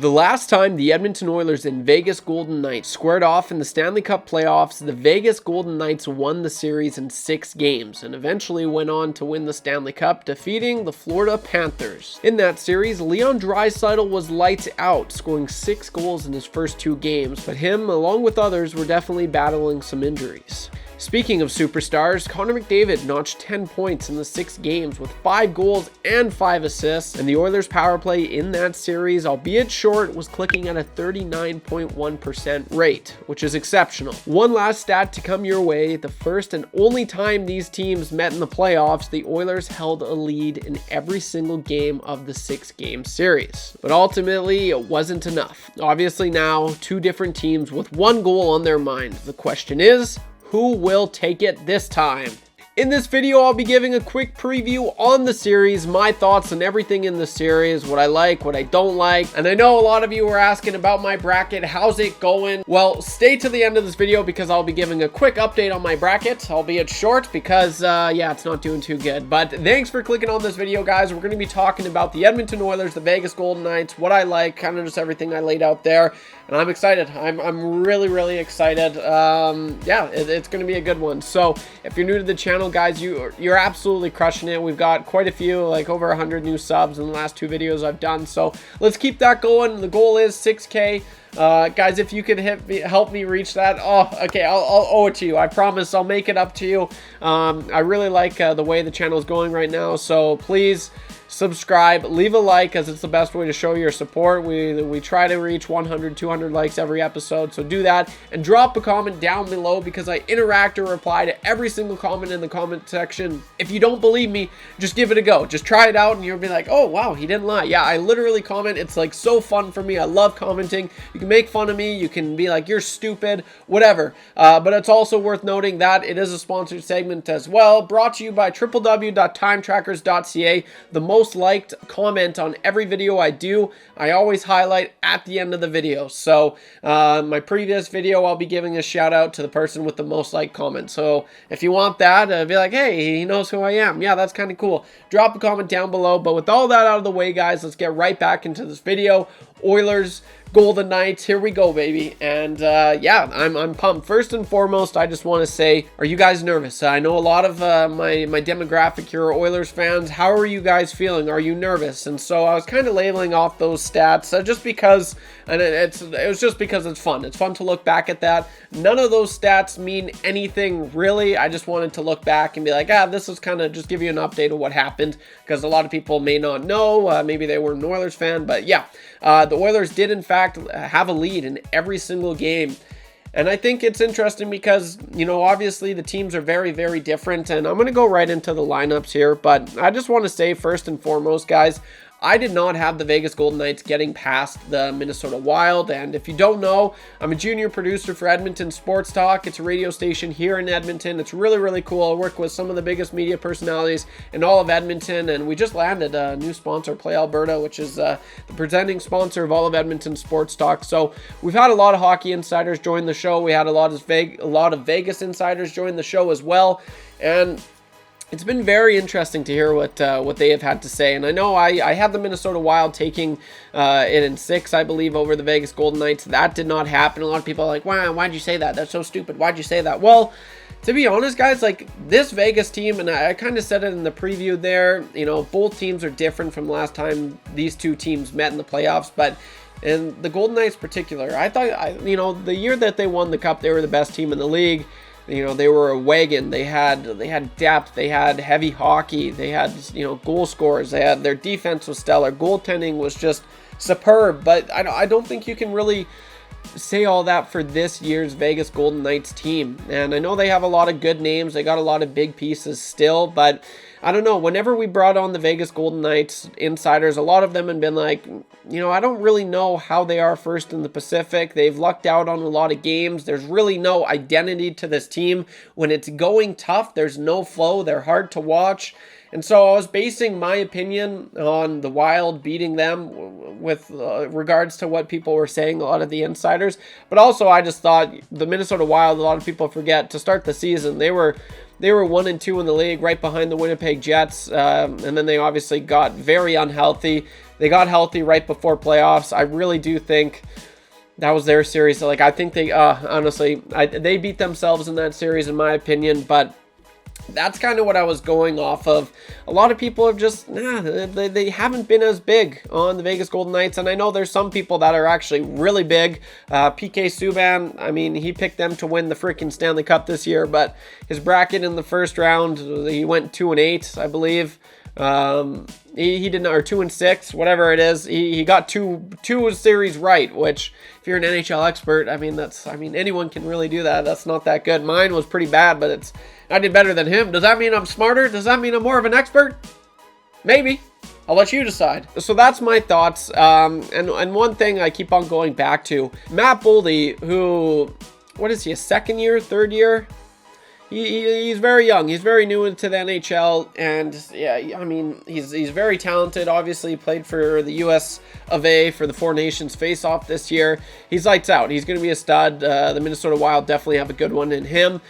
The last time the Edmonton Oilers and Vegas Golden Knights squared off in the Stanley Cup playoffs, the Vegas Golden Knights won the series in 6 games and eventually went on to win the Stanley Cup, defeating the Florida Panthers. In that series, Leon Draisaitl was lights out, scoring 6 goals in his first 2 games, but him, along with others, were definitely battling some injuries. Speaking of superstars, Connor McDavid notched 10 points in the 6 games with 5 goals and 5 assists, and the Oilers' power play in that series, albeit short, was clicking at a 39.1% rate, which is exceptional. One last stat to come your way: the first and only time these teams met in the playoffs, the Oilers held a lead in every single game of the 6-game series. But ultimately, it wasn't enough. Obviously now, 2 different teams with 1 goal on their mind. The question is, who will take it this time? In this video, I'll be giving a quick preview on the series, my thoughts on everything in the series, what I like, what I don't like. And I know a lot of you were asking about my bracket. How's it going? Well, stay to the end of this video because I'll be giving a quick update on my bracket, albeit short because, yeah, it's not doing too good. But thanks for clicking on this video, guys. We're going to be talking about the Edmonton Oilers, the Vegas Golden Knights, what I like, kind of just everything I laid out there. And I'm excited. I'm really excited. Yeah, it's going to be a good one. So if you're new to the channel, guys, you're absolutely crushing it. We've got quite a few, like over 100 new subs in the last 2 videos I've done. So let's keep that going. The goal is 6K. Guys, if you could help me reach that, oh, okay, I'll owe it to you. I promise I'll make it up to you. I really like the way the channel is going right now. So please subscribe, leave a like, as it's the best way to show your support. We try to reach 100, 200 likes every episode, so do that. And drop a comment down below because I interact or reply to every single comment in the comment section. If you don't believe me, just give it a go. Just try it out and you'll be like, oh wow, he didn't lie. Yeah, I literally comment. It's like so fun for me. I love commenting. You can make fun of me. You can be like, you're stupid, whatever. But it's also worth noting that it is a sponsored segment as well, brought to you by www.timetrackers.ca. The most liked comment on every video I do, I always highlight at the end of the video. So my previous video, I'll be giving a shout out to the person with the most liked comment. So if you want that, be like, hey, he knows who I am. Yeah, that's kind of cool. Drop a comment down below. But with all that out of the way, guys, let's get right back into this video. Oilers, Golden Knights, here we go, baby. And yeah, I'm pumped. First and foremost, I just want to say, are you guys nervous? I know a lot of my demographic here are Oilers fans. How are you guys feeling? Are you nervous? And so I was kind of labeling off those stats just because, and it was just because it's fun. It's fun to look back at that. None of those stats mean anything really. I just wanted to look back and be like, this is kind of just give you an update of what happened, because a lot of people may not know. Maybe they weren't an Oilers fan, but yeah, the Oilers did in fact have a lead in every single game. And I think it's interesting because, you know, obviously the teams are very different, and I'm going to go right into the lineups here, but I just want to say first and foremost, guys, I did not have the Vegas Golden Knights getting past the Minnesota Wild. And if you don't know, I'm a junior producer for Edmonton Sports Talk. It's a radio station here in Edmonton. It's really cool. I work with some of the biggest media personalities in all of Edmonton, and we just landed a new sponsor, Play Alberta, which is the presenting sponsor of all of Edmonton Sports Talk. So we've had a lot of hockey insiders join the show. We had a lot of Vegas insiders join the show as well. And it's been very interesting to hear what they have had to say. And I know I had the Minnesota Wild taking it in 6, I believe, over the Vegas Golden Knights. That did not happen. A lot of people are like, wow, why'd you say that? That's so stupid. Why'd you say that? Well, to be honest, guys, like this Vegas team, and I kind of said it in the preview there, you know, both teams are different from last time these 2 teams met in the playoffs. But in the Golden Knights in particular, I thought, you know, the year that they won the Cup, they were the best team in the league. You know, they were a wagon. They had depth. They had heavy hockey. They had, you know, goal scorers. Their defense was stellar. Goaltending was just superb. But I don't think you can really say all that for this year's Vegas Golden Knights team. And I know they have a lot of good names. They got a lot of big pieces still, but I don't know. Whenever we brought on the Vegas Golden Knights insiders, a lot of them have been like, you know, I don't really know how they are first in the Pacific. They've lucked out on a lot of games. There's really no identity to this team. When it's going tough, there's no flow. They're hard to watch. And so I was basing my opinion on the Wild beating them with regards to what people were saying, a lot of the insiders. But also I just thought the Minnesota Wild, a lot of people forget, to start the season, they were 1-2 in the league, right behind the Winnipeg Jets. And then they obviously got very unhealthy. They got healthy right before playoffs. I really do think that was their series. Like, I think they, honestly, they beat themselves in that series, in my opinion, but that's kind of what I was going off of. A lot of people have just, they haven't been as big on the Vegas Golden Knights, and I know there's some people that are actually really big. PK Subban, I mean, he picked them to win the freaking Stanley Cup this year, but his bracket in the first round, he went 2-8, I believe. He did not, or 2-6, whatever it is. He got two series right, which if you're an NHL expert, I mean, anyone can really do that. That's not that good. Mine was pretty bad, but I did better than him. Does that mean I'm smarter? Does that mean I'm more of an expert? Maybe. I'll let you decide. So that's my thoughts. And one thing I keep on going back to, Matt Boldy, who, what is he, a second year, third year? He's very young. He's very new into the NHL, and yeah, I mean, he's very talented. Obviously, he played for the US of A for the Four Nations face-off this year. He's lights out. He's going to be a stud. The Minnesota Wild definitely have a good one in him.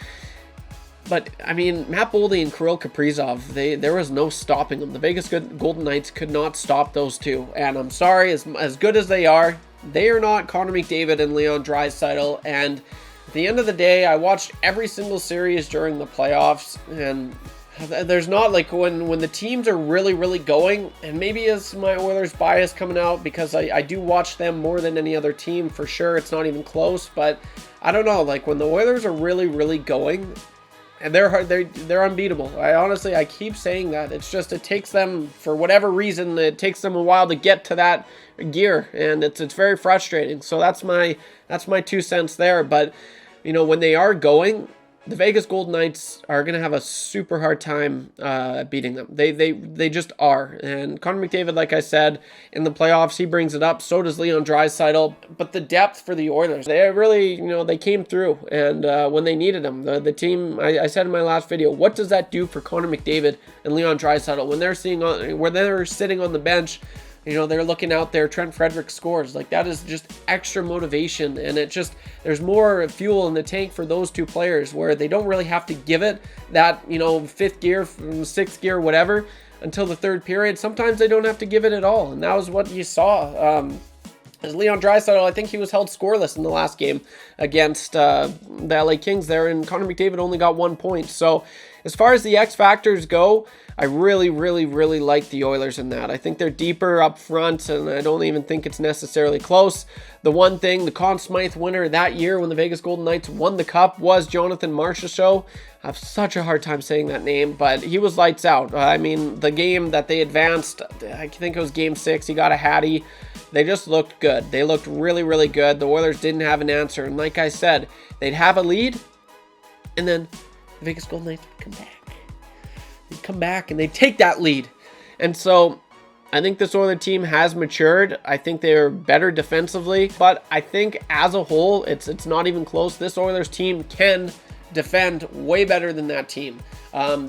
But, I mean, Matt Boldy and Kirill Kaprizov, there was no stopping them. The Vegas Golden Knights could not stop those two. And I'm sorry, as good as they are not Connor McDavid and Leon Draisaitl. And at the end of the day, I watched every single series during the playoffs, and there's not, like, when the teams are really, really going, and maybe it's my Oilers bias coming out because I do watch them more than any other team for sure. It's not even close, but I don't know, like, when the Oilers are really, really going, and they're unbeatable. I keep saying that. It's just, it takes them, for whatever reason, it takes them a while to get to that gear, and it's very frustrating. So that's my 2 cents there. But you know, when they are going, the Vegas Golden Knights are going to have a super hard time beating them. They just are. And Connor McDavid, like I said, in the playoffs, he brings it up. So does Leon Draisaitl. But the depth for the Oilers, they really, you know, they came through. And when they needed them, the team, I said in my last video, what does that do for Connor McDavid and Leon Draisaitl when they're sitting on the bench? You know, they're looking out there, Trent Frederick scores. Like, that is just extra motivation, and there's more fuel in the tank for those two players where they don't really have to give it that, you know, 5th gear, 6th gear, whatever, until the 3rd period. Sometimes they don't have to give it at all, and that was what you saw. As Leon Draisaitl, I think he was held scoreless in the last game against the LA Kings there, and Connor McDavid only got 1 point. So as far as the X factors go, I really, really, really like the Oilers in that. I think they're deeper up front, and I don't even think it's necessarily close. The one thing, the Conn Smythe winner that year when the Vegas Golden Knights won the Cup was Jonathan Marchessault. I have such a hard time saying that name, but he was lights out. I mean, the game that they advanced, I think it was Game 6, he got a hattie. They just looked good. They looked really, really good. The Oilers didn't have an answer, and like I said, they'd have a lead, and then the Vegas Golden Knights would come back. They'd come back and they'd take that lead. And so I think this Oilers team has matured. I think they're better defensively, but I think as a whole, it's not even close. This Oilers team can defend way better than that team.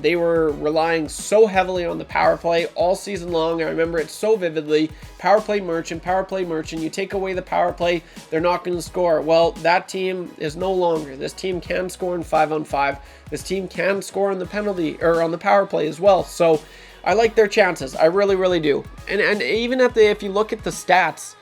They were relying so heavily on the power play all season long. I remember it so vividly. Power play merchant. You take away the power play, they're not going to score. Well, that team is no longer. This team can score in 5-on-5. This team can score on the penalty or on the power play as well. So I like their chances. I really, really do. And even if you look at the stats,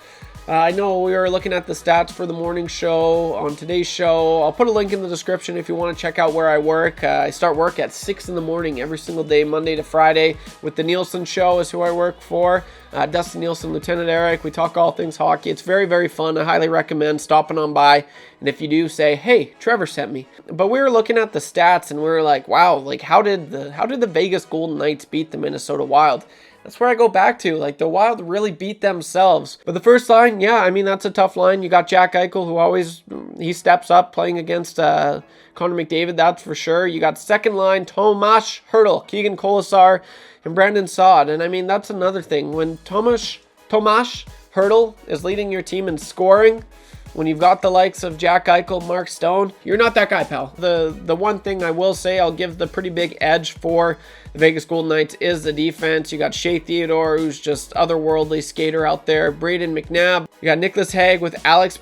I know we were looking at the stats for the morning show on today's show. I'll put a link in the description if you want to check out where I work. I start work at 6 in the morning every single day, Monday to Friday, with the Nielsen Show is who I work for. Dustin Nielsen, Lieutenant Eric. We talk all things hockey. It's very, very fun. I highly recommend stopping on by. And if you do, say, hey, Trevor sent me. But we were looking at the stats and we were like, wow, like how did the Vegas Golden Knights beat the Minnesota Wild? That's where I go back to. Like, the Wild really beat themselves. But the first line, yeah, I mean, that's a tough line. You got Jack Eichel, who always, he steps up playing against Connor McDavid, that's for sure. You got second line, Tomas Hertl, Keegan Colasar, and Brandon Saad. And I mean, that's another thing. When Tomas Hertl is leading your team in scoring, when you've got the likes of Jack Eichel, Mark Stone, you're not that guy, pal. The one thing I will say, I'll give the pretty big edge for the Vegas Golden Knights is the defense. You got Shea Theodore, who's just otherworldly skater out there. Braden McNabb. You got Nicholas Hague with Alex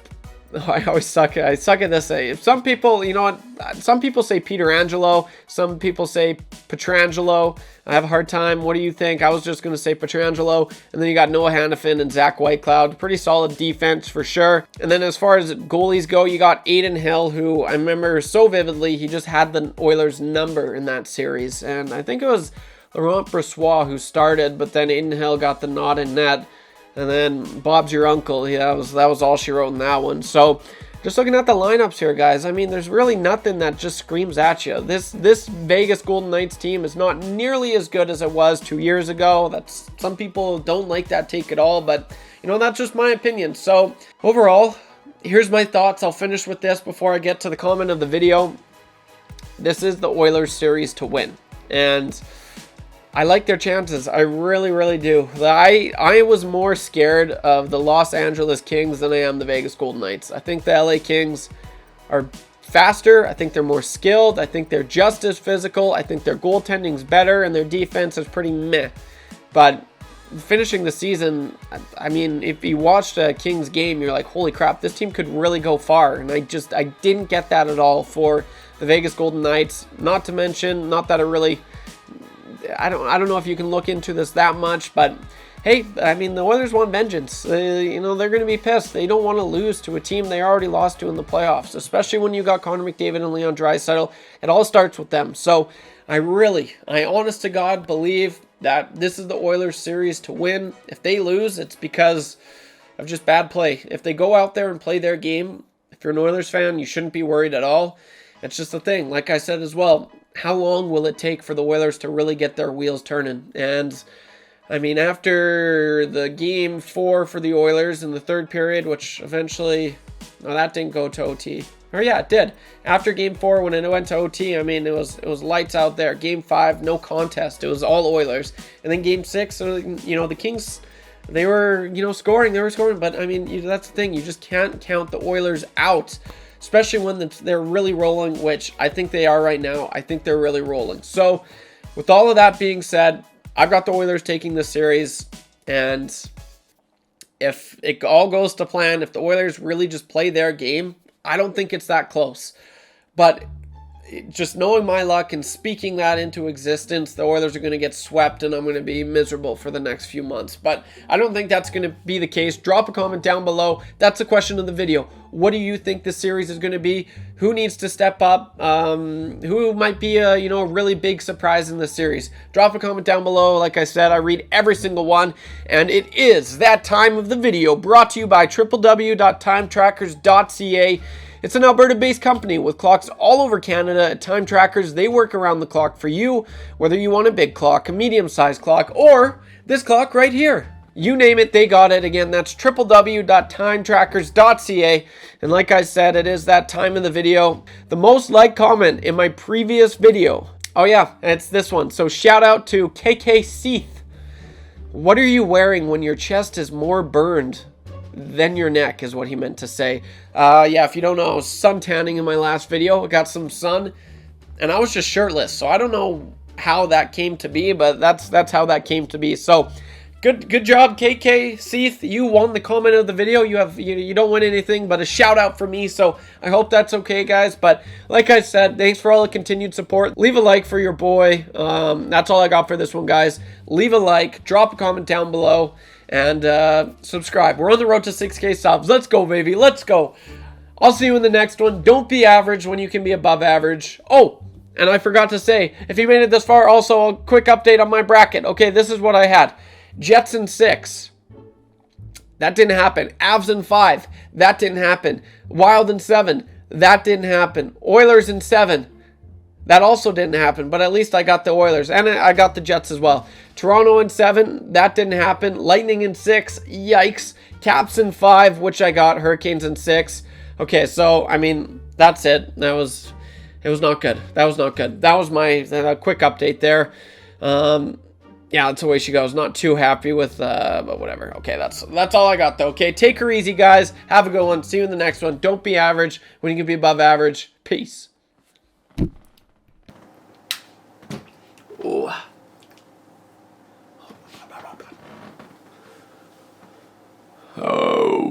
I always suck. I suck at this. Some people, you know what? Some people say Pietrangelo. Some people say Pietrangelo. I have a hard time. What do you think? I was just going to say Pietrangelo. And then you got Noah Hannafin and Zach Whitecloud. Pretty solid defense for sure. And then as far as goalies go, you got Aiden Hill, who I remember so vividly. He just had the Oilers' number in that series. And I think it was Laurent Brossoit who started, but then Aiden Hill got the nod in net. And then Bob's your uncle. Yeah, that was all she wrote in that one. So just looking at the lineups here, guys, I mean, there's really nothing that just screams at you. This Vegas Golden Knights team is not nearly as good as it was 2 years ago. That's, some people don't like that take at all, but you know, that's just my opinion. So overall, here's my thoughts. I'll finish with this before I get to the comment of the video. This is the Oilers series to win, and I like their chances. I really, really do. I was more scared of the Los Angeles Kings than I am the Vegas Golden Knights. I think the LA Kings are faster. I think they're more skilled. I think they're just as physical. I think their goaltending's better and their defense is pretty meh. But finishing the season, I mean, if you watched a Kings game, you're like, holy crap, this team could really go far. And I didn't get that at all for the Vegas Golden Knights. Not to mention, not that it really... I don't know if you can look into this that much, but hey, I mean, the Oilers want vengeance. You know, they're going to be pissed. They don't want to lose to a team they already lost to in the playoffs, especially when you got Connor McDavid and Leon Draisaitl. It all starts with them. So I honest to God believe that this is the Oilers series to win. If they lose, it's because of just bad play. If they go out there and play their game, if you're an Oilers fan, you shouldn't be worried at all. It's just a thing. Like I said as well, how long will it take for the Oilers to really get their wheels turning? And I mean, after the game 4 for the Oilers in the third period, which eventually, no, that didn't go to OT. Or yeah, it did. After game 4, when it went to OT, I mean, it was lights out there. Game 5, no contest. It was all Oilers. And then game 6, you know, the Kings, they were, you know, scoring. They were scoring. But I mean, that's the thing. You just can't count the Oilers out, especially when they're really rolling, which I think they are right now. I think they're really rolling. So with all of that being said, I've got the Oilers taking this series, and if it all goes to plan, if the Oilers really just play their game, I don't think it's that close. But just knowing my luck and speaking that into existence, the Oilers are going to get swept and I'm going to be miserable for the next few months. But I don't think that's going to be the case. Drop a comment down below. That's the question of the video. What do you think this series is going to be? Who needs to step up? Who might be a really big surprise in this series? Drop a comment down below. Like I said, I read every single one. And it is that time of the video, brought to you by www.timetrackers.ca. It's an Alberta-based company with clocks all over Canada. At Time Trackers, they work around the clock for you, whether you want a big clock, a medium-sized clock, or this clock right here. You name it, they got it. Again, that's www.timetrackers.ca. And like I said, it is that time in the video. The most liked comment in my previous video. Oh yeah, it's this one. So shout out to KK Seath. What are you wearing when your chest is more burned than your neck, is what he meant to say. Yeah, if you don't know, I was sun tanning in my last video. I got some sun, and I was just shirtless. So I don't know how that came to be, but that's how that came to be. So good job, KK Seath. You won the comment of the video. You don't win anything but a shout out from me. So I hope that's okay, guys. But like I said, thanks for all the continued support. Leave a like for your boy. That's all I got for this one, guys. Leave a like, drop a comment down below, and subscribe. We're on the road to 6K subs. Let's go, baby. Let's go. I'll see you in the next one. Don't be average when you can be above average. Oh, and I forgot to say, if you made it this far, also a quick update on my bracket. Okay, this is what I had. Jets in 6. That didn't happen. Avs in 5. That didn't happen. Wild in 7. That didn't happen. Oilers in 7. That also didn't happen, but at least I got the Oilers, and I got the Jets as well. Toronto in 7, that didn't happen. Lightning in 6, yikes. Caps in 5, which I got. Hurricanes in 6. Okay, so, I mean, that's it. It was not good. That was not good. That was my quick update there. Yeah, that's the way she goes. Not too happy with, but whatever. Okay, that's all I got, though. Okay, take her easy, guys. Have a good one. See you in the next one. Don't be average when you can be above average. Peace. Ooh. Oh.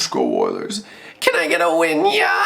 Let's go Oilers. Can I get a win, yeah?